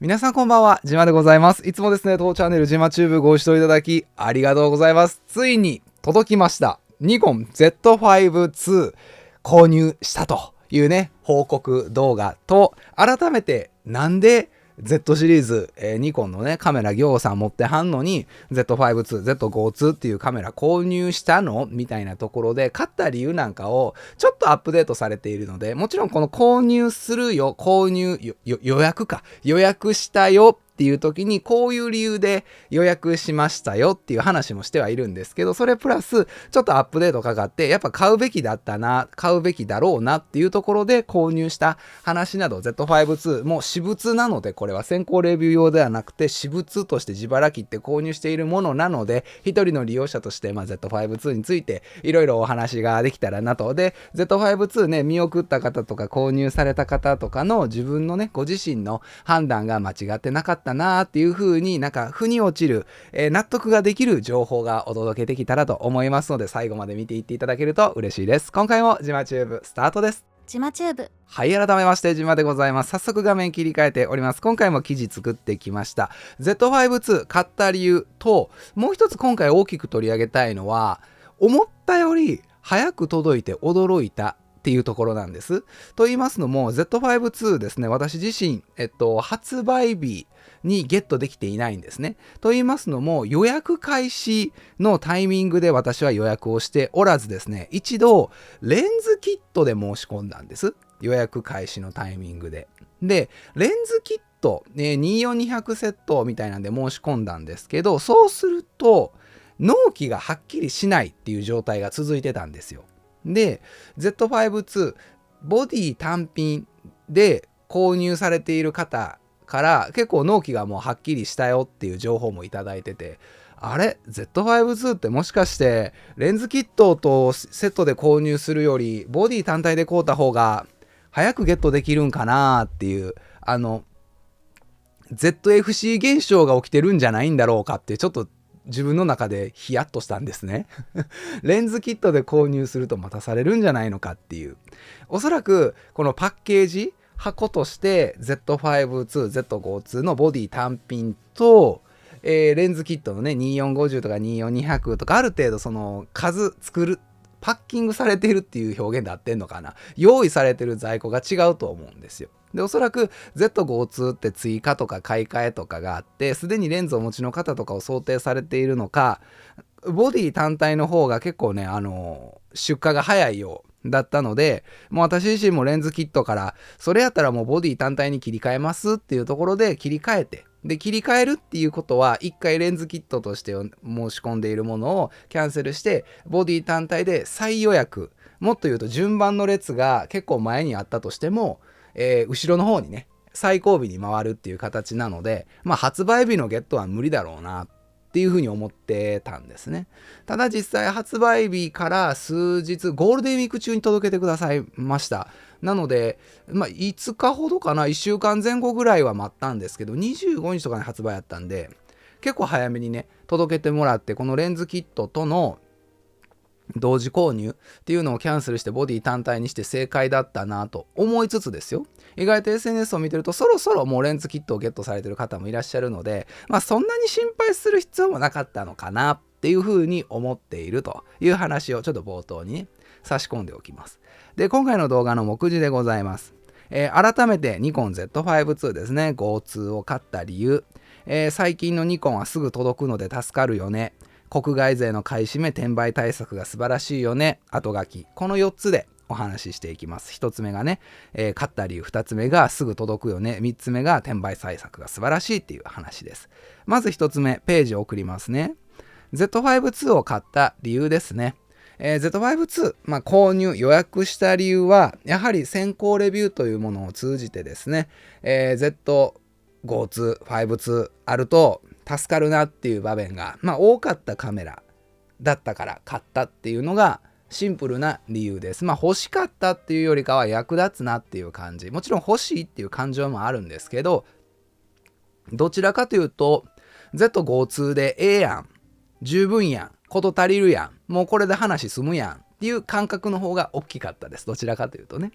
皆さんこんばんは、じまでございます。いつもですね、当チャンネルじまチューブご視聴いただきありがとうございます。ついに届きました。ニコン Z5-2 購入したというね、報告動画と、改めてなんでZ シリーズ、ニコンのね、カメラ業さん持ってはんのに Z5-2、Z5-2 っていうカメラ購入したのみたいなところで、買った理由なんかをちょっとアップデートされているので、もちろんこの購入するよ、予約したよっていう時にこういう理由で予約しましたよっていう話もしてはいるんですけど、それプラスちょっとアップデートかかってやっぱ買うべきだったな、買うべきだろうなっていうところで購入した話など Z5-2 もう私物なので、これは先行レビュー用ではなくて私物として自腹切って購入しているものなので、一人の利用者として、Z5-2 についていろいろお話ができたらなと。で Z5-2 ね、見送った方とか購入された方とかの自分のね、ご自身の判断が間違ってなかったなっていう風になんか腑に落ちる、納得ができる情報がお届けできたらと思いますので、最後まで見ていっていただけると嬉しいです。今回もじまチューブスタートです。じまチューブ。はい、改めましてじまでございます。早速画面切り替えております。今回も記事作ってきました。 Z5-2 買った理由と、もう一つ今回大きく取り上げたいのは、思ったより早く届いて驚いたっていうところなんです。と言いますのも Z5-2 ですね、私自身、発売日にゲットできていないんですね。と言いますのも、予約開始のタイミングで私は予約をしておらずですね、一度レンズキットで申し込んだんです。予約開始のタイミングで。で、レンズキット、24200セットみたいなんで申し込んだんですけど、そうすると納期がはっきりしないっていう状態が続いてたんですよ。で Z5-2 ボディ単品で購入されている方から結構納期がもうはっきりしたよっていう情報もいただいてて、あれ Z5-2 ってもしかしてレンズキットとセットで購入するよりボディ単体で買うた方が早くゲットできるんかなっていう、ZFC 現象が起きてるんじゃないんだろうかってちょっと自分の中でヒヤッとしたんですね。レンズキットで購入すると待たされるんじゃないのかっていう。おそらくこのパッケージ箱として Z5-2、Z5-2 のボディ単品と、レンズキットのね2450とか24200とかある程度その数作るパッキングされているっていう表現で合ってんのかな、用意されてる在庫が違うと思うんですよ。で、おそらく Z5-2 って追加とか買い替えとかがあって、すでにレンズをお持ちの方とかを想定されているのか、ボディ単体の方が結構ね、出荷が早いようだったので、もう私自身もレンズキットから、それやったらもうボディ単体に切り替えますっていうところで切り替えて、で、切り替えるっていうことは、一回レンズキットとして申し込んでいるものをキャンセルして、ボディ単体で再予約、もっと言うと順番の列が結構前にあったとしても、後ろの方にね、最後尾に回るっていう形なので、発売日のゲットは無理だろうなっていうふうに思ってたんですね。ただ実際発売日から数日、ゴールデンウィーク中に届けてくださいました。なので、5日ほどかな、1週間前後ぐらいは待ったんですけど、25日とかに発売やったんで、結構早めにね、届けてもらって、このレンズキットとの同時購入っていうのをキャンセルしてボディ単体にして正解だったなと思いつつですよ、意外と SNS を見てるとそろそろもうレンズキットをゲットされてる方もいらっしゃるので、そんなに心配する必要もなかったのかなっていうふうに思っているという話をちょっと冒頭にね差し込んでおきます。で、今回の動画の目次でございます。改めてニコン Z5-2 ですね、GO2 を買った理由、最近のニコンはすぐ届くので助かるよね、国外税の買い占め転売対策が素晴らしいよね、後書き、この4つでお話ししていきます。1つ目がね、買った理由、2つ目がすぐ届くよね、3つ目が転売対策が素晴らしいっていう話です。まず1つ目、ページを送りますね。 Z5-2 を買った理由ですね。Z5-2、購入予約した理由はやはり先行レビューというものを通じてですね、Z5-2、5-2あると助かるなっていう場面が、多かったカメラだったから買ったっていうのがシンプルな理由です。欲しかったっていうよりかは役立つなっていう感じ、もちろん欲しいっていう感情もあるんですけど、どちらかというと Z5-2 でええやん、十分やん、こと足りるやん、もうこれで話済むやんっっていう感覚の方が大きかったです。どちらかというとね。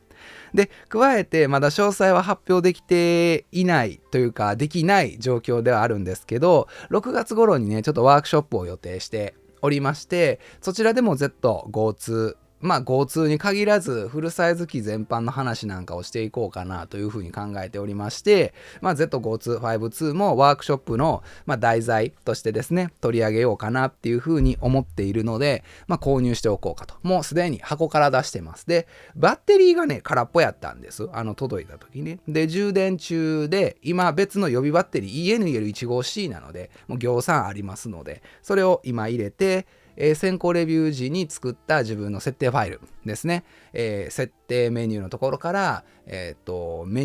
で、加えてまだ詳細は発表できていないというか、できない状況ではあるんですけど、6月頃にね、ちょっとワークショップを予定しておりまして、そちらでも Z52、GO2 に限らずフルサイズ機全般の話なんかをしていこうかなというふうに考えておりまして、Z52、52もワークショップの題材としてですね、取り上げようかなっていうふうに思っているので、購入しておこうかと。もうすでに箱から出してます。で、バッテリーがね、空っぽやったんです。届いた時ね。で、充電中で、今別の予備バッテリー ENL15C なので、もう行産ありますので、それを今入れて、先行レビュー時に作った自分の設定ファイルですね、設定メニューのところから、メ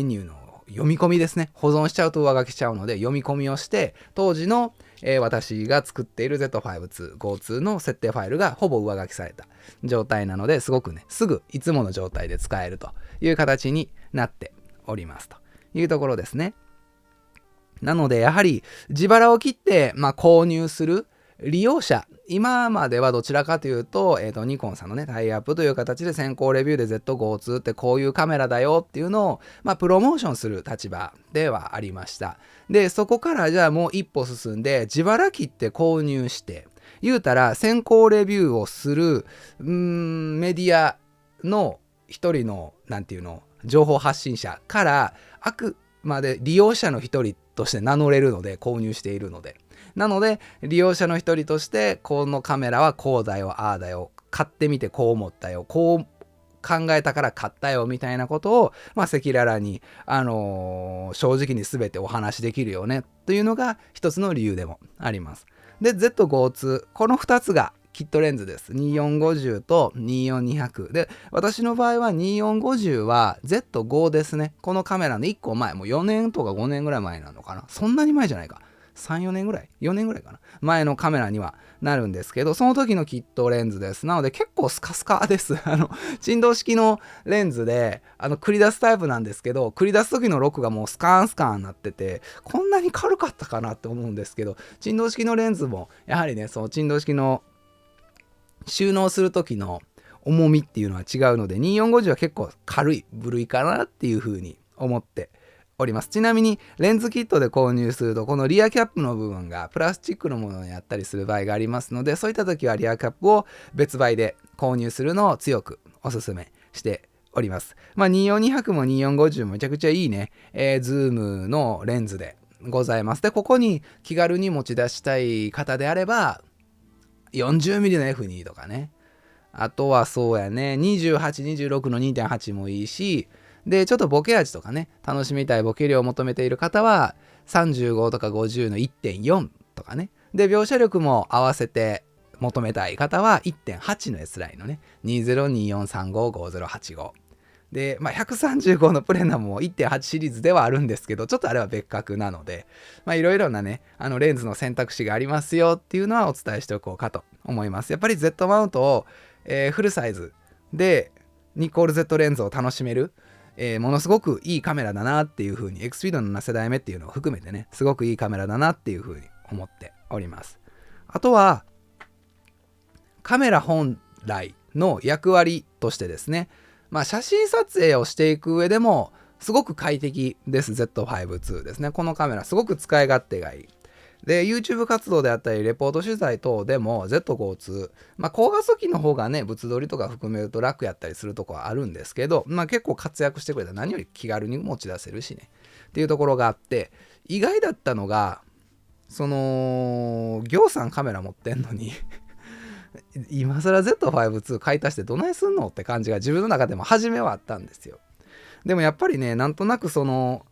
ニューの読み込みですね、保存しちゃうと上書きしちゃうので読み込みをして、当時の、私が作っている Z52、GO2 の設定ファイルがほぼ上書きされた状態なので、すごくね、すぐいつもの状態で使えるという形になっておりますというところですね。なのでやはり自腹を切って、購入する利用者、今まではどちらかというと、ニコンさんのね、タイアップという形で先行レビューで Z52 ってこういうカメラだよっていうのを、プロモーションする立場ではありました。で、そこからじゃあもう一歩進んで、自腹切って購入して、言うたら先行レビューをする、メディアの一人の、情報発信者から、あくまで利用者の一人として名乗れるので、購入しているので。なので利用者の一人としてこのカメラはこうだよああだよ買ってみてこう思ったよこう考えたから買ったよみたいなことを赤裸々に、正直に全てお話しできるよねというのが一つの理由でもあります。で Z52 この2つがキットレンズです。2450と24200で、私の場合は2450は Z5 ですね。このカメラの1個前、もう4年とか5年ぐらい前なのかな、そんなに前じゃないか、3、4年ぐらい ?4 年ぐらいかな前のカメラにはなるんですけど、その時のキットレンズです。なので結構スカスカです。振動式のレンズで、繰り出すタイプなんですけど、繰り出す時のロックがもうスカーンになってて、こんなに軽かったかなって思うんですけど、振動式のレンズも、やはりね、その振動式の収納する時の重みっていうのは違うので、2450は結構軽い部類かなっていう風に思っております。ちなみにレンズキットで購入するとこのリアキャップの部分がプラスチックのものにあったりする場合がありますので、そういった時はリアキャップを別売で購入するのを強くお勧めしております。24-200も24-50もめちゃくちゃいいね、ズームのレンズでございます。でここに気軽に持ち出したい方であれば 40mm の F2 とかね、あとはそうやね、2826の 2.8 もいいし、でちょっとボケ味とかね楽しみたいボケ量を求めている方は35とか50の 1.4 とかね、で描写力も合わせて求めたい方は 1.8 の S ラインのね2024355085で、135のプレナも 1.8 シリーズではあるんですけど、ちょっとあれは別格なので、いろいろなねレンズの選択肢がありますよっていうのはお伝えしておこうかと思います。やっぱり Z マウントを、フルサイズでニコール Z レンズを楽しめる、ものすごくいいカメラだなっていう風に、エクスピードの7世代目っていうのを含めてね、すごくいいカメラだなっていう風に思っております。あとはカメラ本来の役割としてですね、写真撮影をしていく上でもすごく快適です。 Z5-2 ですね。このカメラすごく使い勝手がいい。で YouTube 活動であったりレポート取材等でも Z52、高画素機の方がね物撮りとか含めると楽やったりするとこはあるんですけど、結構活躍してくれた。何より気軽に持ち出せるしねっていうところがあって、意外だったのがその行さんカメラ持ってんのに今更 Z5-2 買い足してどないすんのって感じが自分の中でも初めはあったんですよ。でもやっぱりね、なんとなくその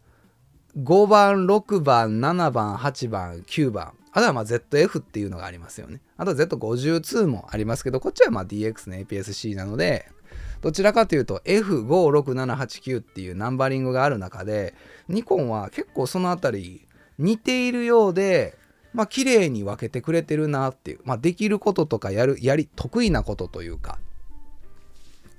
5番6番7番8番9番、あとはZF っていうのがありますよね。あとは Z52 もありますけど、こっちはDX の APS-C なので、どちらかというと F56789 っていうナンバリングがある中で、ニコンは結構そのあたり似ているようで、綺麗に分けてくれてるなっていう、できることとかやり得意なことというか、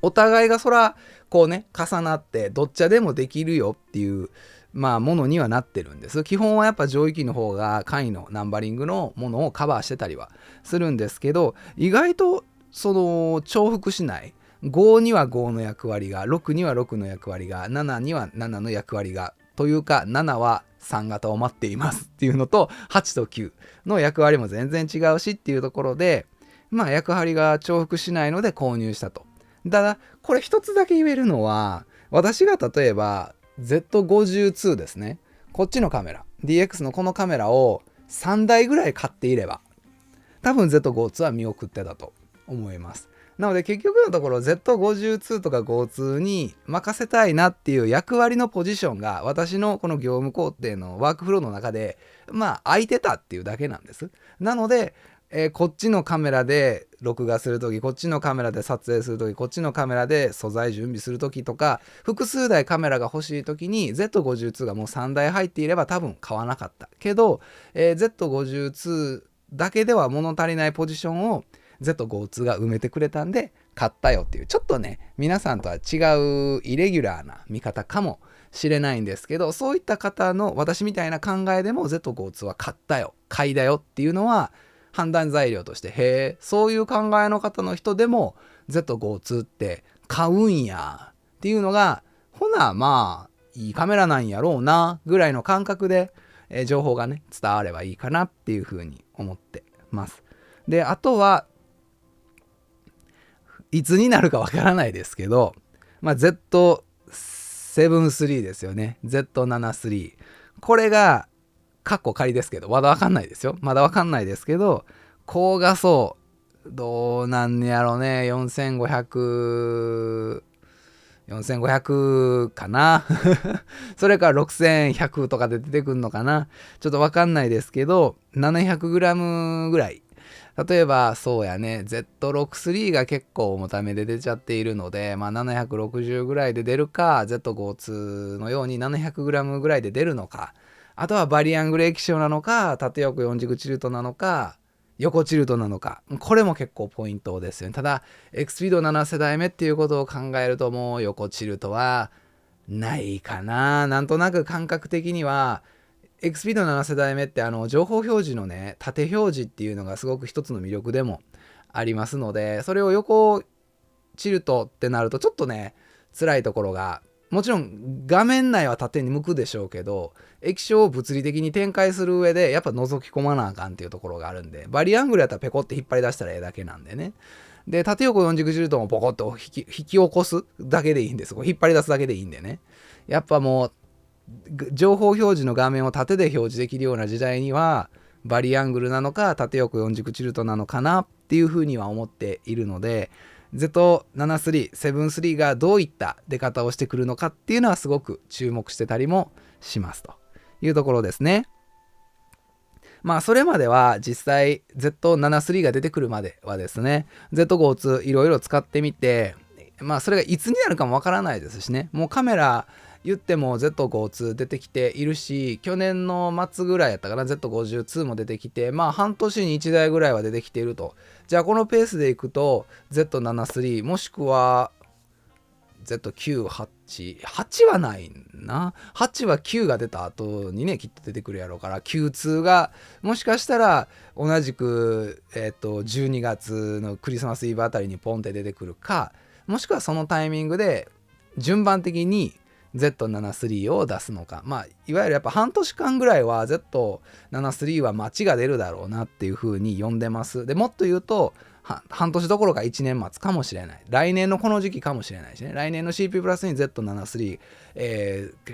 お互いがそらこうね重なってどっちでもできるよっていうものにはなってるんです。基本はやっぱ上位機の方が簡易のナンバリングのものをカバーしてたりはするんですけど、意外とその重複しない。5には5の役割が、6には6の役割が、7には7の役割が、というか7は3型を待っていますっていうのと、8と9の役割も全然違うしっていうところで、まあ役割が重複しないので購入したと。ただこれ一つだけ言えるのは、私が例えば Z52 ですね、こっちのカメラ DX のこのカメラを3台ぐらい買っていれば、多分 Z52 は見送ってたと思います。なので結局のところ Z52 とか52に任せたいなっていう役割のポジションが私のこの業務工程のワークフローの中でまあ空いてたっていうだけなんです。なので、こっちのカメラで録画するとき、こっちのカメラで撮影するとき、こっちのカメラで素材準備するときとか、複数台カメラが欲しいときに Z52 がもう3台入っていれば多分買わなかったけど、Z52 だけでは物足りないポジションをZ52 が埋めてくれたんで買ったよっていう、ちょっとね皆さんとは違うイレギュラーな見方かもしれないんですけど、そういった方の私みたいな考えでも Z52 は買ったよ、買いだよっていうのは判断材料として、へえ、そういう考えの方の人でも Z52 って買うんやっていうのが、ほなまあいいカメラなんやろうなぐらいの感覚で、情報がね伝わればいいかなっていうふうに思ってます。であとはいつになるかわからないですけど、まあ、Z73 ですよね。Z73。これが、カッコ仮ですけど、まだわかんないですよ。まだわかんないですけど、高画素、どうなんやろね。4500かな。それから6100とかで出てくるのかな。ちょっとわかんないですけど、700g ぐらい。例えばそうやね、Z63 が結構重ためで出ちゃっているので、まあ、760ぐらいで出るか、Z52 のように 700g ぐらいで出るのか、あとはバリアングル液晶なのか、縦横4軸チルトなのか、横チルトなのか、これも結構ポイントですよね。ただ XPEED7 世代目っていうことを考えると、もう横チルトはないかな。なんとなく感覚的にはXPEED7 世代目って情報表示のね縦表示っていうのがすごく一つの魅力でもありますので、それを横チルトってなるとちょっとね辛いところが、もちろん画面内は縦に向くでしょうけど、液晶を物理的に展開する上でやっぱ覗き込まなあかんっていうところがあるんで、バリアングルやったらペコって引っ張り出したらええだけなんでね。で縦横4軸チルトもポコッと引き起こすだけでいいんです。引っ張り出すだけでいいんでね。やっぱもう情報表示の画面を縦で表示できるような時代にはバリアングルなのか縦横4軸チルトなのかなっていうふうには思っているので、 Z73 がどういった出方をしてくるのかっていうのはすごく注目してたりもしますというところですね。まあそれまでは実際 Z73 が出てくるまではですね、 Z52 いろいろ使ってみて、まあそれがいつになるかもわからないですしね、もうカメラ言っても Z52 出てきているし、去年の末ぐらいやったかな Z52 も出てきて、まあ半年に1台ぐらいは出てきていると。じゃあこのペースでいくと Z73 もしくは Z98、8はないな。8は9が出た後にねきっと出てくるやろうから、Q2 がもしかしたら同じく12月のクリスマスイブあたりにポンって出てくるか、もしくはそのタイミングで順番的にZ73 を出すのか、まあいわゆるやっぱ半年間ぐらいは Z73 は待ちが出るだろうなっていう風に呼んでます。でもっと言うと半年どころか1年待つかもしれない、来年のこの時期かもしれないしね。来年の CP プラスに Z73、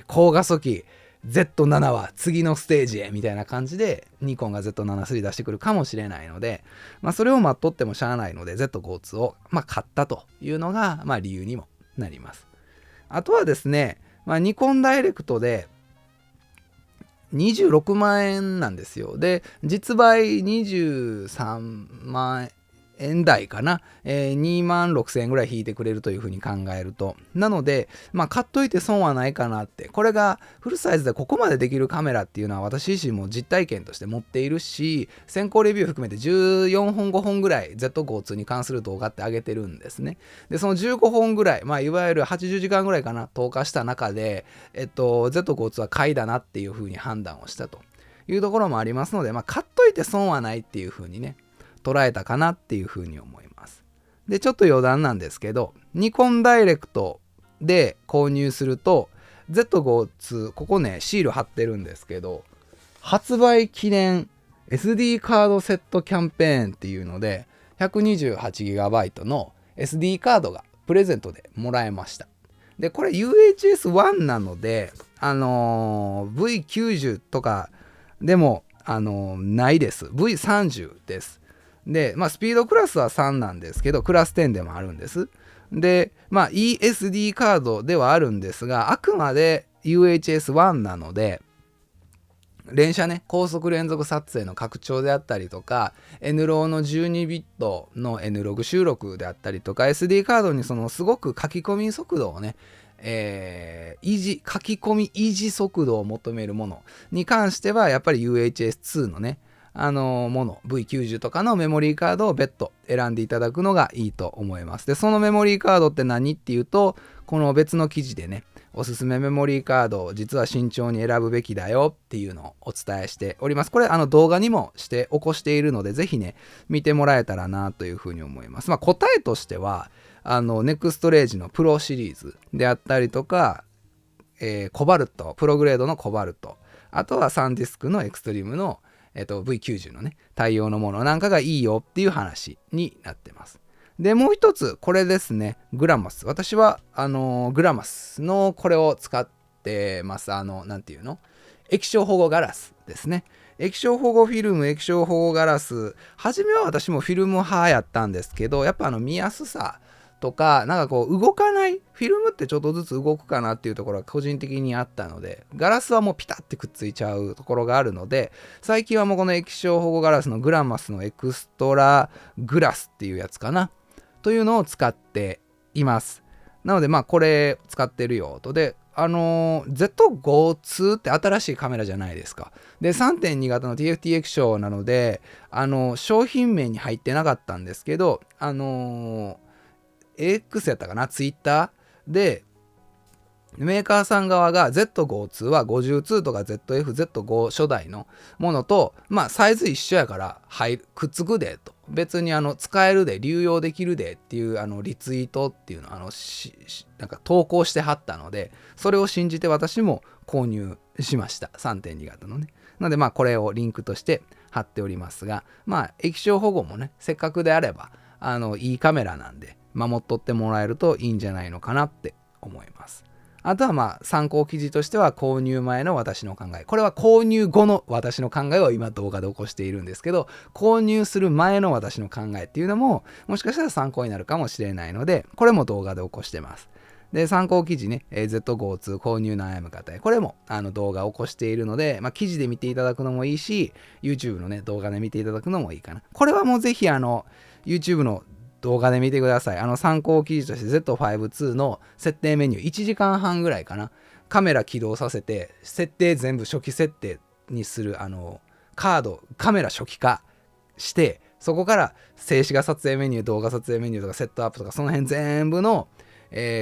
高画素機 Z7 は次のステージへみたいな感じでニコンが Z73 出してくるかもしれないので、まあそれを待っとってもしゃあないので Z52 をまあ買ったというのがまあ理由にもなります。あとはですね、まあ、ニコンダイレクトで26万円なんですよ。で、実売23万円台かな、2万6千円ぐらい引いてくれるというふうに考えると、なので、まあ、買っといて損はないかなって。これがフルサイズでここまでできるカメラっていうのは私自身も実体験として持っているし、先行レビュー含めて14本5本ぐらい Z52 に関する動画って上げてるんですね。でその15本ぐらい、まあ、いわゆる80時間ぐらいかな投下した中で、Z52 は買いだなっていうふうに判断をしたというところもありますので、まあ、買っといて損はないっていうふうにね捉えたかなっていうふうに思います。で、ちょっと余談なんですけど、ニコンダイレクトで購入すると、Z52、ここね、シール貼ってるんですけど、発売記念 SD カードセットキャンペーンっていうので、128GB の SD カードがプレゼントでもらえました。で、これ UHS-1 なので、V90 とかでも、ないです。V30 です。で、スピードクラスは3なんですけど、クラス10でもあるんです。で、ESD カードではあるんですが、あくまで UHS-1 なので、連写ね、高速連続撮影の拡張であったりとか、NRAW の12ビットの N ログ収録であったりとか、SD カードにそのすごく書き込み速度をね、書き込み維持速度を求めるものに関しては、やっぱり UHS-2 のね、もの V90 とかのメモリーカードを別途選んでいただくのがいいと思います。で、そのメモリーカードって何っていうと、この別の記事でね、おすすめメモリーカードを実は慎重に選ぶべきだよっていうのをお伝えしております。これ動画にもして起こしているので、ぜひね見てもらえたらなというふうに思います。答えとしてはネクストレイジのプロシリーズであったりとか、コバルトプログレードのコバルト、あとはサンディスクのエクストリームの、V90 のね対応のものなんかがいいよっていう話になってます。で、もう一つ、これですね。グラマス。私は、グラマスのこれを使ってます。なんていうの？液晶保護ガラスですね。液晶保護フィルム、液晶保護ガラス。初めは私もフィルム派やったんですけど、やっぱ見やすさとか、なんかこう、動かない。フィルムってちょっとずつ動くかなっていうところが個人的にあったので、ガラスはもうピタッてくっついちゃうところがあるので、最近はもうこの液晶保護ガラスのグラマスのエクストラグラスっていうやつかな。というのを使っています。なのでこれ使ってるよと。で、Z52 って新しいカメラじゃないですか。で、3.2 型の TFT 液晶なので、商品名に入ってなかったんですけど、AX やったかな、Twitter で、メーカーさん側が Z52 は52とか ZF-Z5 初代のものと、サイズ一緒やからくっつくでと。別に使えるで、流用できるでっていうリツイートっていうのをなんか投稿してはったので、それを信じて私も購入しました。3.2 型のね。なのでこれをリンクとして貼っておりますが、液晶保護もね、せっかくであれば、いいカメラなんで、守っとってもらえるといいんじゃないのかなって思います。あとは参考記事としては購入前の私の考え。これは購入後の私の考えを今動画で起こしているんですけど、購入する前の私の考えっていうのももしかしたら参考になるかもしれないので、これも動画で起こしてます。で、参考記事ね、Z52 購入悩む方へ。これも動画を起こしているので、記事で見ていただくのもいいし、YouTube のね、動画で見ていただくのもいいかな。これはもうぜひYouTube の動画で見てください。参考記事として Z52 の設定メニュー1時間半ぐらいかな。カメラ起動させて、設定全部初期設定にするカメラ初期化して、そこから静止画撮影メニュー、動画撮影メニューとかセットアップとかその辺全部の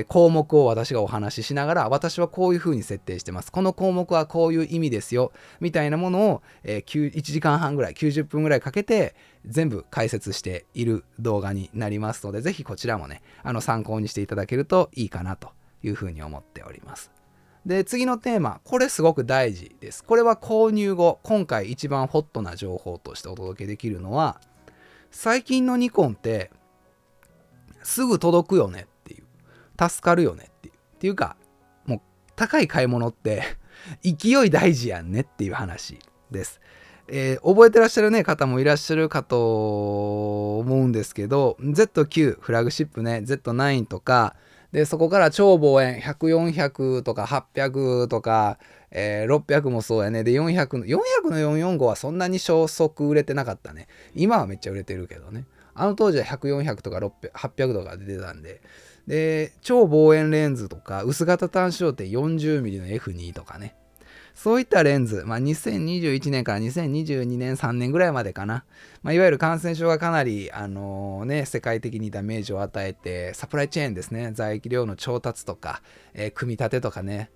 項目を私がお話ししながら、私はこういう風に設定してます。この項目はこういう意味ですよ。みたいなものを、1時間半ぐらい、90分ぐらいかけて全部解説している動画になりますので、ぜひこちらもね、参考にしていただけるといいかなという風に思っております。で、次のテーマ、これすごく大事です。これは購入後、今回一番ホットな情報としてお届けできるのは、最近のニコンってすぐ届くよねっていう。助かるよねっていうか、もう高い買い物って勢い大事やんねっていう話です。覚えてらっしゃるね方もいらっしゃるかと思うんですけど、 Z9 フラグシップね、 Z9 とかで、そこから超望遠100、400とか800とか、600もそうやね。で400の445はそんなに消息売れてなかったね。今はめっちゃ売れてるけどね。当時は100、400とか600、800とか出てたんで。で、超望遠レンズとか、薄型単焦点 40mm の F2 とかね。そういったレンズ、2021年から2022年、3年ぐらいまでかな。いわゆる感染症がかなり、世界的にダメージを与えて、サプライチェーンですね、在液量の調達とか、組み立てとかね、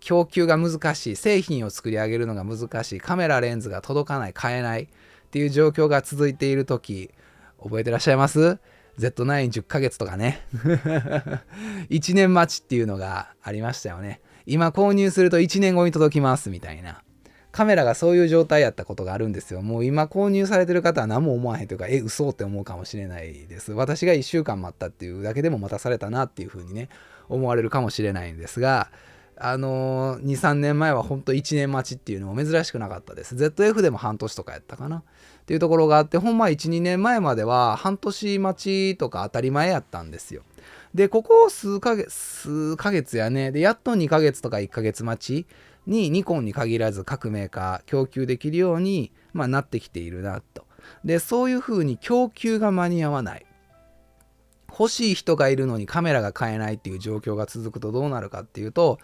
供給が難しい、製品を作り上げるのが難しい、カメラレンズが届かない、買えないっていう状況が続いているとき、覚えてらっしゃいます？ Z910 ヶ月とかね1年待ちっていうのがありましたよね。今購入すると1年後に届きますみたいな。カメラがそういう状態やったことがあるんですよ。もう今購入されてる方は何も思わへんというか、嘘って思うかもしれないです。私が1週間待ったっていうだけでも待たされたなっていう風にね、思われるかもしれないんですが、2、3年前は本当1年待ちっていうのも珍しくなかったです。ZF でも半年とかやったかなっていうところがあって、ほんま1、2年前までは半年待ちとか当たり前やったんですよ。で、ここ数ヶ月やね。で、やっと2ヶ月とか1ヶ月待ちにニコンに限らず各メーカー供給できるように、なってきているなと。で、そういう風に供給が間に合わない。欲しい人がいるのにカメラが買えないっていう状況が続くとどうなるかっていうと、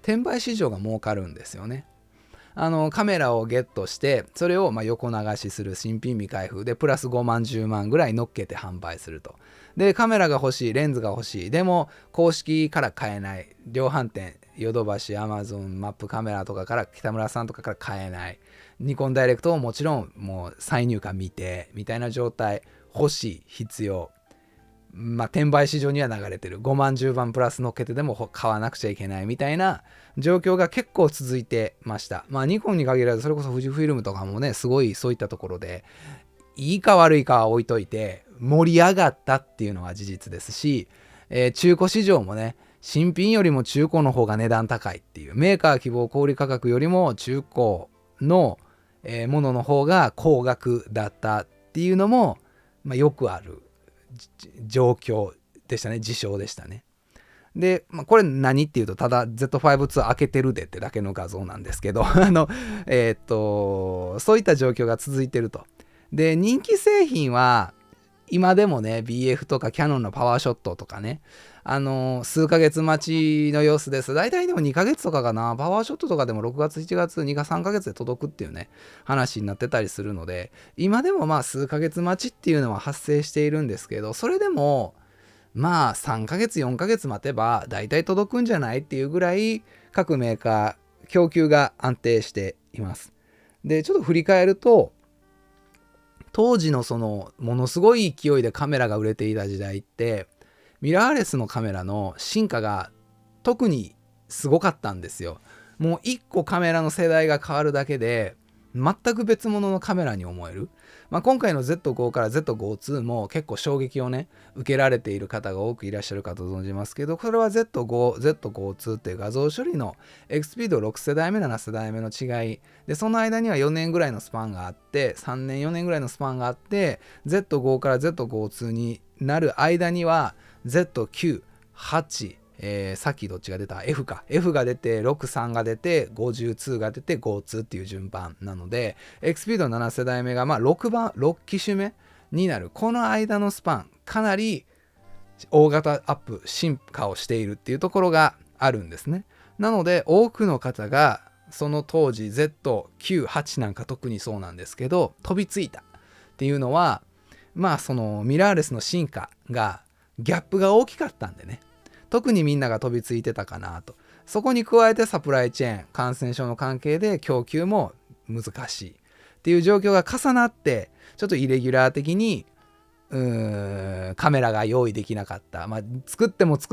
転売市場が儲かるんですよね。カメラをゲットしてそれを横流しする新品未開封でプラス5万10万ぐらい乗っけて販売すると。でカメラが欲しい、レンズが欲しい、でも公式から買えない、量販店ヨドバシ、アマゾン、マップカメラとかから北村さんとかから買えない、ニコンダイレクトをもちろんもう再入荷未定みたいな状態、欲しい、必要、転売市場には流れてる、5万10万プラス乗っけてでも買わなくちゃいけないみたいな状況が結構続いてました。ニコンに限らずそれこそ富士フイルムとかもね、すごいそういったところでいいか悪いかは置いといて盛り上がったっていうのは事実ですし、中古市場もね、新品よりも中古の方が値段高いっていう、メーカー希望小売価格よりも中古のものの方が高額だったっていうのも、よくある状況でしたね、事象でしたね。で、これ何っていうと、ただ Z5-2 開けてるでってだけの画像なんですけどそういった状況が続いてると。で、人気製品は今でもね、BF とかキヤノンのパワーショットとかね、数ヶ月待ちの様子です。大体でも2ヶ月とかかな、パワーショットとかでも6月、7月、2か3ヶ月で届くっていうね、話になってたりするので、今でも数ヶ月待ちっていうのは発生しているんですけど、それでも、3ヶ月、4ヶ月待てば大体届くんじゃないっていうぐらい、各メーカー、供給が安定しています。で、ちょっと振り返ると、当時のそのものすごい勢いでカメラが売れていた時代って、ミラーレスのカメラの進化が特にすごかったんですよ。もう1個カメラの世代が変わるだけで全く別物のカメラに思える。今回の Z5 から Z5-2 も結構衝撃をね受けられている方が多くいらっしゃるかと存じますけど、これは Z5、Z5-2 っていう画像処理のエクスピード6世代目7世代目の違いで、その間には4年ぐらいのスパンがあって、3年4年ぐらいのスパンがあって、 Z5 から Z5-2 になる間には Z9、8、さっきどっちが出た F か F が出て63が出て52が出て52っていう順番なので、エクスピード7世代目が6機種目になる。この間のスパンかなり大型アップ進化をしているっていうところがあるんですね。なので多くの方がその当時 Z9、8なんか特にそうなんですけど飛びついたっていうのは、そのミラーレスの進化がギャップが大きかったんでね、特にみんなが飛びついてたかなと。そこに加えてサプライチェーン、感染症の関係で供給も難しいっていう状況が重なって、ちょっとイレギュラー的にカメラが用意できなかった、作っても足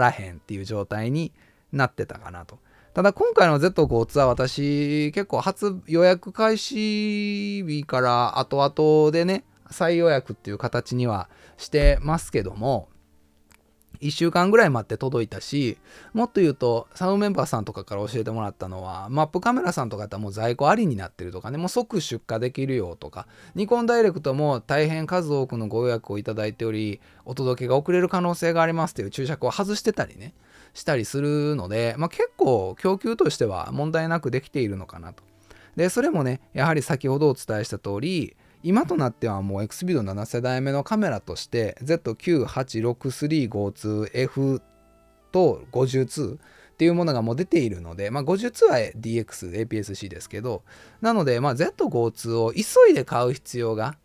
らへんっていう状態になってたかなと。ただ今回の Z5 は私結構初予約開始日から後々でね再予約っていう形にはしてますけども、1週間ぐらい待って届いたし、もっと言うとサウンメンバーさんとかから教えてもらったのは、マップカメラさんとかだったらもう在庫ありになってるとかね、もう即出荷できるよとか、ニコンダイレクトも大変数多くのご予約をいただいており、お届けが遅れる可能性がありますという注釈を外してたりねしたりするので、結構供給としては問題なくできているのかなと。でそれもね、やはり先ほどお伝えした通り、今となってはもうエクスピード7世代目のカメラとして Z9、8、6352F と52っていうものがもう出ているので、52は DX、APS-C ですけど、なのでZ52 を急いで買う必要が、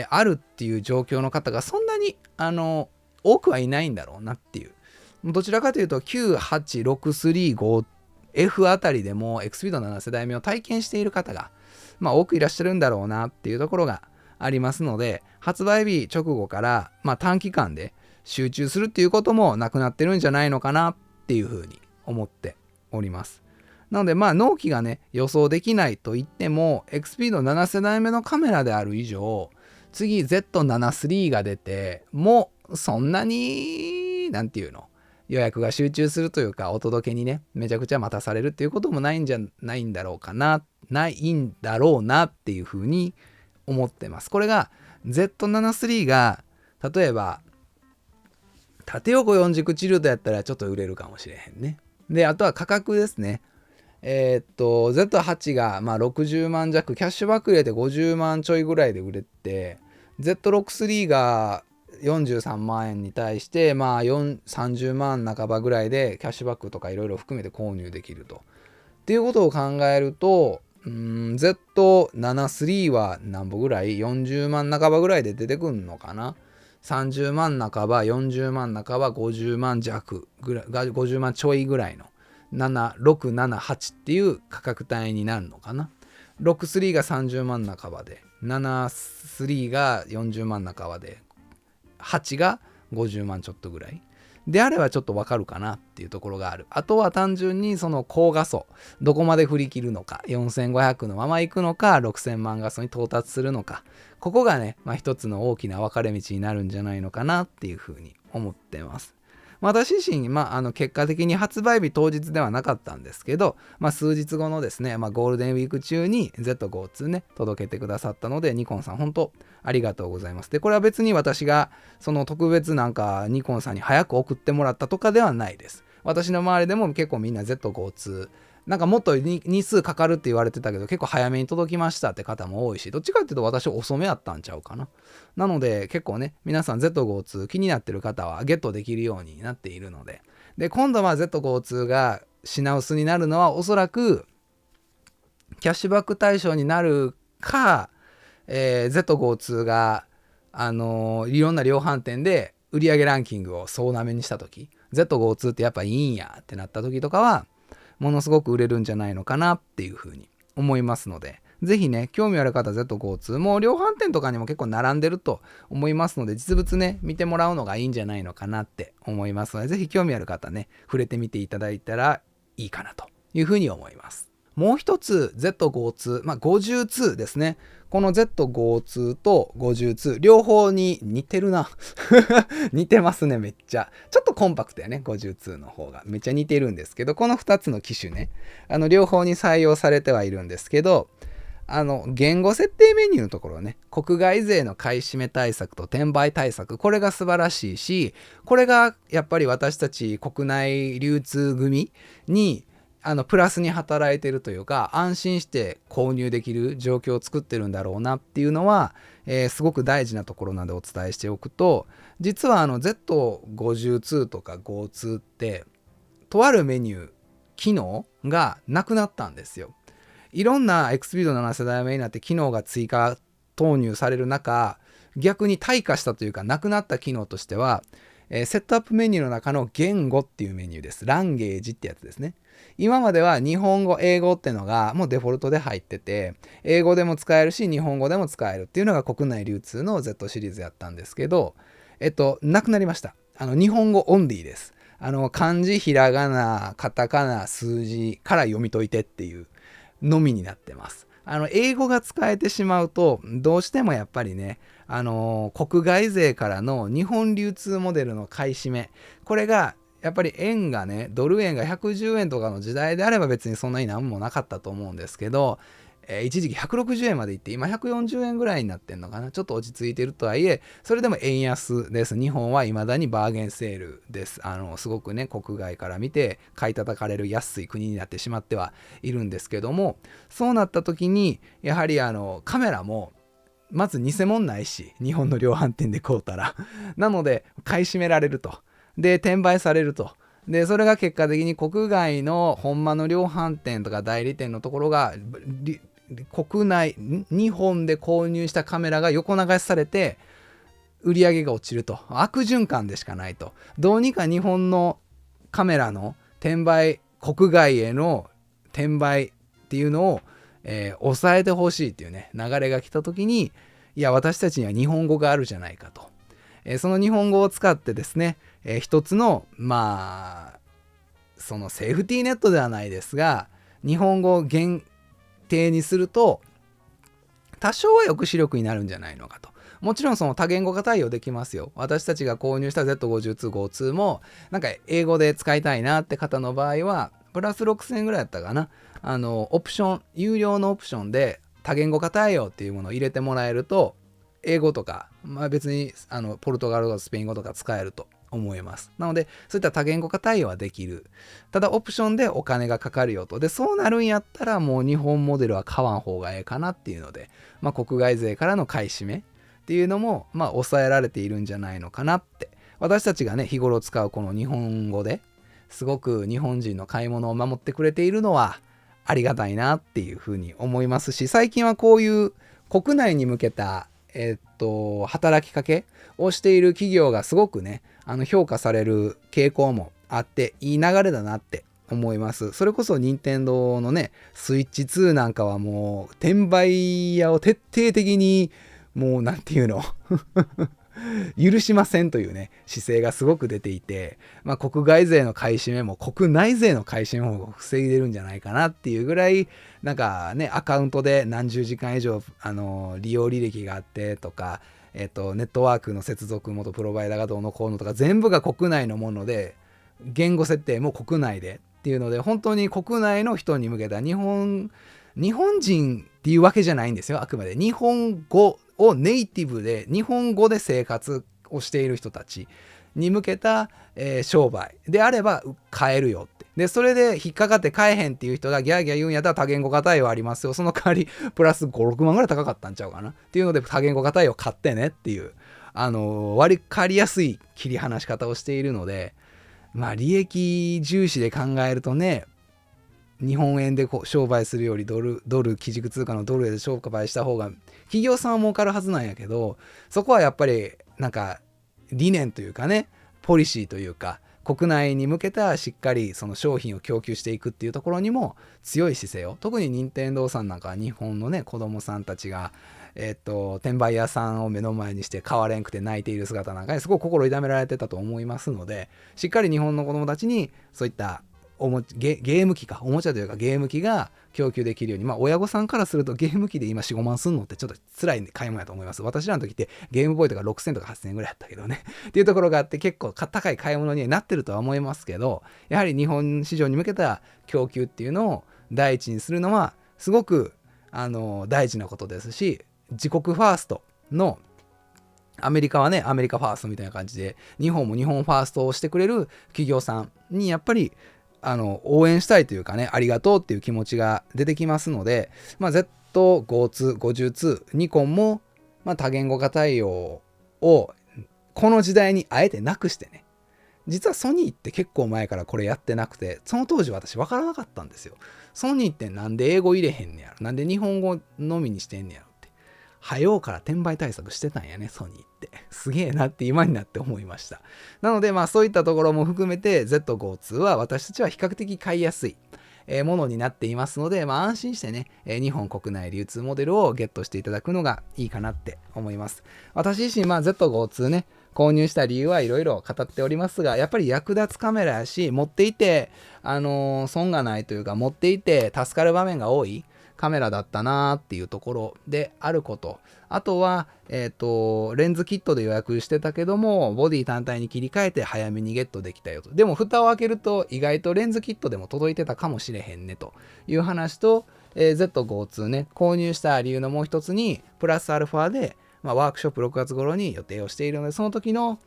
あるっていう状況の方がそんなに多くはいないんだろうなっていう。どちらかというと98635F あたりでもエクスピード7世代目を体験している方が多くいらっしゃるんだろうなっていうところがありますので、発売日直後から、短期間で集中するっていうこともなくなってるんじゃないのかなっていうふうに思っております。なので納期がね予想できないと言っても XP の7世代目のカメラである以上、次 Z7-3 が出てもうそんなになんていうの、予約が集中するというかお届けにねめちゃくちゃ待たされるっていうこともないんだろうなっていうふうに思ってます。これが Z7-3 が例えば縦横4軸チルドやったらちょっと売れるかもしれへんね。であとは価格ですね。Z8 が60万弱、キャッシュバック入れて50万ちょいぐらいで売れて、Z63 が43万円に対して30万半ばぐらいでキャッシュバックとかいろいろ含めて購入できると。っていうことを考えると、Z73 は何ぼぐらい ?40 万半ばぐらいで出てくんのかな。30万半ば、40万半ば、50万弱ぐらい、50万ちょいぐらいの7678っていう価格帯になるのかな。63が30万半ばで、73が40万半ばで、8が50万ちょっとぐらいであればちょっとわかるかなっていうところがある。あとは単純にその高画素どこまで振り切るのか、4500のまま行くのか、6000万画素に到達するのか、ここがね、一つの大きな分かれ道になるんじゃないのかなっていうふうに思ってます。私自身、結果的に発売日当日ではなかったんですけど、数日後のですね、ゴールデンウィーク中に Z52 ね、届けてくださったので、ニコンさん本当ありがとうございます。で、これは別に私がその特別なんかニコンさんに早く送ってもらったとかではないです。私の周りでも結構みんな Z52、なんかもっと日数かかるって言われてたけど結構早めに届きましたって方も多いし、どっちかっていうと私遅めやったんちゃうかな。なので結構ね、皆さん Z52 気になってる方はゲットできるようになっているので、で今度は Z52 が品薄になるのはおそらくキャッシュバック対象になるか、Z52 がいろんな量販店で売上ランキングを総なめにした時、 Z52 ってやっぱいいんやってなった時とかはものすごく売れるんじゃないのかなっていうふうに思いますので、ぜひね、興味ある方 Z52 も量販店とかにも結構並んでると思いますので、実物ね見てもらうのがいいんじゃないのかなって思いますので、ぜひ興味ある方ね触れてみていただいたらいいかなというふうに思います。もう一つ Z52、52ですね。この Z52 と52両方に似てるな似てますね。めっちゃちょっとコンパクトやね。52の方がめっちゃ似てるんですけど、この2つの機種ね、両方に採用されてはいるんですけど、言語設定メニューのところね、国外税の買い占め対策と転売対策、これが素晴らしいし、これがやっぱり私たち国内流通組にプラスに働いてるというか、安心して購入できる状況を作ってるんだろうなっていうのは、すごく大事なところなのでお伝えしておくと、実はZ52 とか52ってとあるメニュー機能がなくなったんですよ。いろんな XP の7世代目になって機能が追加投入される中、逆に退化したというかなくなった機能としては、セットアップメニューの中の言語っていうメニューです。ランゲージってやつですね。今までは日本語、英語ってのがもうデフォルトで入ってて、英語でも使えるし日本語でも使えるっていうのが国内流通の Z シリーズやったんですけど、なくなりました。日本語オンリーです。漢字、ひらがな、カタカナ、数字から読み解いてっていうのみになってます。英語が使えてしまうとどうしてもやっぱりね、国外税からの日本流通モデルの買い占め、これがやっぱり円がね、ドル円が110円とかの時代であれば別にそんなになんもなかったと思うんですけど、一時期160円までいって今140円ぐらいになってんのかな。ちょっと落ち着いてるとはいえ、それでも円安です。日本は未だにバーゲンセールです。すごくね、国外から見て買い叩かれる安い国になってしまってはいるんですけども、そうなった時にやはりカメラもまず偽物ないし、日本の量販店で買うたらなので買い占められると、で転売されると、でそれが結果的に国外のほんまの量販店とか代理店のところが国内日本で購入したカメラが横流しされて売り上げが落ちると、悪循環でしかないと。どうにか日本のカメラの転売、国外への転売っていうのを抑えてほしいっていうね流れが来た時に、いや私たちには日本語があるじゃないかと、その日本語を使ってですね、一つのそのセーフティーネットではないですが、日本語を限定にすると多少は抑止力になるんじゃないのかと。もちろんその多言語化対応できますよ。私たちが購入した Z5252 もなんか英語で使いたいなって方の場合はプラス6000円ぐらいだったかな、オプション、有料のオプションで多言語化対応っていうものを入れてもらえると、英語とか、別にポルトガル語スペイン語とか使えると思います。なのでそういった多言語化対応はできる。ただオプションでお金がかかるよと。でそうなるんやったらもう日本モデルは買わん方がええかなっていうので、国外税からの買い占めっていうのも抑えられているんじゃないのかなって。私たちがね日頃使うこの日本語ですごく日本人の買い物を守ってくれているのはありがたいなっていうふうに思いますし、最近はこういう国内に向けた働きかけをしている企業がすごくね評価される傾向もあっていい流れだなって思います。それこそ任天堂のねスイッチ2なんかはもう転売屋を徹底的にもうなんていうの許しませんというね姿勢がすごく出ていて、国外税の買い占めも国内税の買い占めも防いでるんじゃないかなっていうぐらい、なんかねアカウントで何十時間以上利用履歴があってとか、ネットワークの接続元プロバイダーがどうのこうのとか全部が国内のもので、言語設定も国内でっていうので、本当に国内の人に向けた日本人っていうわけじゃないんですよ。あくまで日本語をネイティブで日本語で生活をしている人たちに向けた、商売であれば買えるよって。でそれで引っかかって買えへんっていう人がギャーギャー言うんやったら多言語化対応ありますよ。その代わりプラス5、6万ぐらい高かったんちゃうかなっていうので多言語化対応買ってねっていう割りかりやすい切り離し方をしているので、利益重視で考えるとね、日本円で商売するよりドル基軸通貨のドルで商売した方が企業さんは儲かるはずなんやけど、そこはやっぱりなんか理念というかね、ポリシーというか国内に向けたしっかりその商品を供給していくっていうところにも強い姿勢を、特に任天堂さんなんかは日本のね子供さんたちが転売屋さんを目の前にして買われんくて泣いている姿なんかにすごく心痛められてたと思いますので、しっかり日本の子供たちにそういったゲーム機か、おもちゃというかゲーム機が供給できるように、親御さんからするとゲーム機で今 4,5 万すんのってちょっと辛い買い物やと思います。私らの時ってゲームボーイとか6,000とか8,000円ぐらいやったけどねっていうところがあって、結構高い買い物にはなってるとは思いますけど、やはり日本市場に向けた供給っていうのを第一にするのはすごく大事なことですし、自国ファーストのアメリカはねアメリカファーストみたいな感じで、日本も日本ファーストをしてくれる企業さんにやっぱり応援したいというかね、ありがとうっていう気持ちが出てきますので、Z52、ニコンも、多言語化対応をこの時代にあえてなくしてね、実はソニーって結構前からこれやってなくて、その当時私分からなかったんですよ。ソニーってなんで英語入れへんねやろ、なんで日本語のみにしてんねやろって。早うから転売対策してたんやね、ソニーって。すげえなって今になって思いました。なのでそういったところも含めて Z52 は私たちは比較的買いやすいものになっていますので、安心してね、日本国内流通モデルをゲットしていただくのがいいかなって思います。私自身Z52 ね購入した理由はいろいろ語っておりますが、やっぱり役立つカメラやし、持っていて損がないというか、持っていて助かる場面が多いカメラだったなーっていうところであること。あとは、レンズキットで予約してたけども、ボディ単体に切り替えて早めにゲットできたよと。でも蓋を開けると意外とレンズキットでも届いてたかもしれへんねという話と、Z52 ね、購入した理由のもう一つに、プラスアルファで、ワークショップ6月頃に予定をしているので、その時の、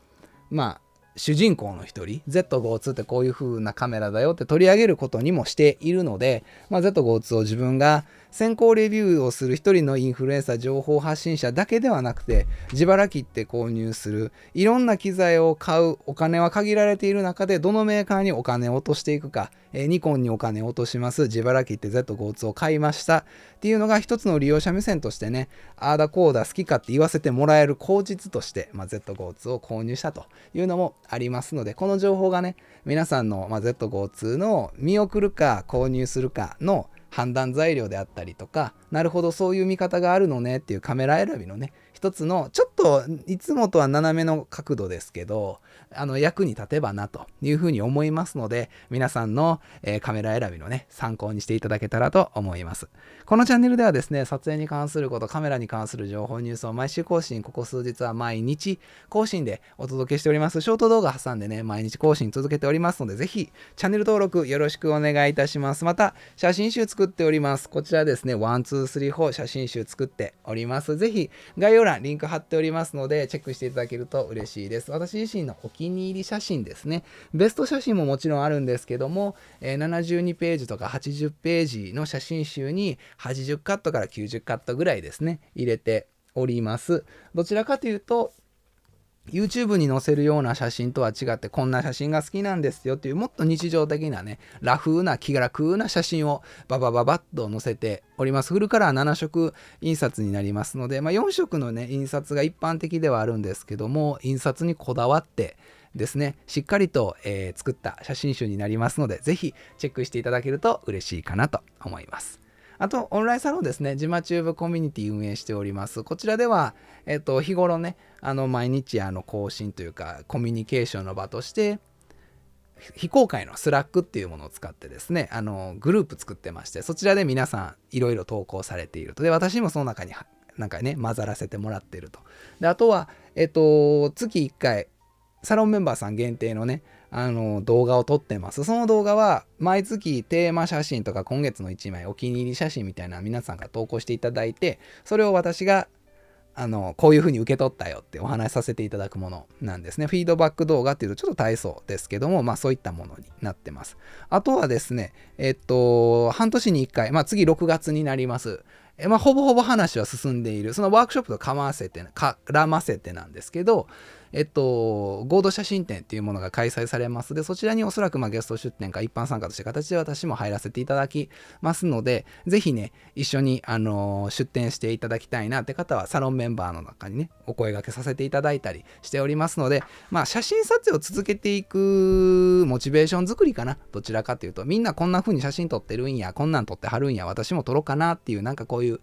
主人公の一人 Z52 ってこういう風なカメラだよって取り上げることにもしているので、Z52 を自分が先行レビューをする一人のインフルエンサー情報発信者だけではなくて、自腹切って購入するいろんな機材を買うお金は限られている中で、どのメーカーにお金を落としていくか、ニコンにお金を落とします、自腹切って Z52 を買いましたっていうのが一つの利用者目線としてね、あーだこうだ好きかって言わせてもらえる口実として、Z52 を購入したというのもありますので、この情報がね皆さんの、Z52 の見送るか購入するかの判断材料であったりとか、なるほどそういう見方があるのねっていうカメラ選びのね一つのちょっといつもとは斜めの角度ですけど役に立てばなというふうに思いますので、皆さんの、カメラ選びのね参考にしていただけたらと思います。このチャンネルではですね、撮影に関すること、カメラに関する情報ニュースを毎週更新、ここ数日は毎日更新でお届けしております。ショート動画挟んでね毎日更新続けておりますので、ぜひチャンネル登録よろしくお願いいたします。また写真集作っております。こちらですね、1、2、3、4写真集作っております。ぜひ概要欄リンク貼っておりますのでチェックしていただけると嬉しいです。私自身のお気に入り写真ですね、ベスト写真ももちろんあるんですけども、72ページとか80ページの写真集に80カットから90カットぐらいですね入れております。どちらかというとYouTube に載せるような写真とは違って、こんな写真が好きなんですよっていうもっと日常的なねラフな気楽な写真をババババッと載せております。フルカラー7色印刷になりますので、4色のね印刷が一般的ではあるんですけども、印刷にこだわってですねしっかりと、作った写真集になりますので、ぜひチェックしていただけると嬉しいかなと思います。あとオンラインサロンですね、ジマチューブコミュニティ運営しております。こちらでは、日頃ね毎日更新というかコミュニケーションの場として非公開のスラックっていうものを使ってですねグループ作ってまして、そちらで皆さんいろいろ投稿されていると。で私もその中になんかね混ざらせてもらっていると。であとは月1回サロンメンバーさん限定のね動画を撮ってます。その動画は毎月テーマ写真とか今月の1枚お気に入り写真みたいな皆さんが投稿していただいて、それを私がこういう風に受け取ったよってお話しさせていただくものなんですね。フィードバック動画っていうとちょっと大層ですけども、そういったものになってます。あとはですね半年に1回、次6月になります。ほぼほぼ話は進んでいるそのワークショップと絡ませてなんですけど、合同写真展っていうものが開催されます。でそちらにおそらくゲスト出展か一般参加として形で私も入らせていただきますので、ぜひね一緒に出展していただきたいなって方はサロンメンバーの中にねお声掛けさせていただいたりしておりますので、写真撮影を続けていくモチベーション作りかな。どちらかというとみんなこんな風に写真撮ってるんや、こんなん撮ってはるんや、私も撮ろうかなっていう、なんかこういう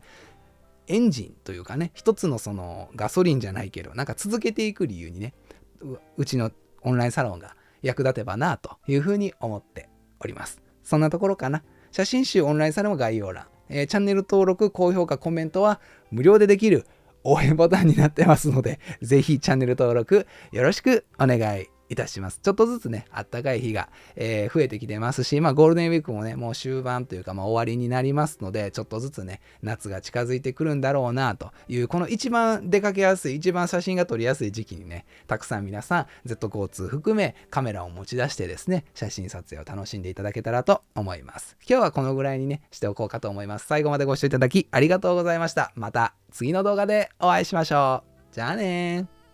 エンジンというかね、一つのそのガソリンじゃないけどなんか続けていく理由にねうちのオンラインサロンが役立てばなというふうに思っております。そんなところかな。写真集オンラインサロン概要欄、チャンネル登録高評価コメントは無料でできる応援ボタンになってますので、ぜひチャンネル登録よろしくお願いいたします。ちょっとずつねあったかい日が、増えてきてますし、ゴールデンウィークもねもう終盤というか終わりになりますので、ちょっとずつね夏が近づいてくるんだろうなという、この一番出かけやすい一番写真が撮りやすい時期にねたくさん皆さん Z 交通含めカメラを持ち出してですね写真撮影を楽しんでいただけたらと思います。今日はこのぐらいにねしておこうかと思います。最後までご視聴いただきありがとうございました。また次の動画でお会いしましょう。じゃあねー。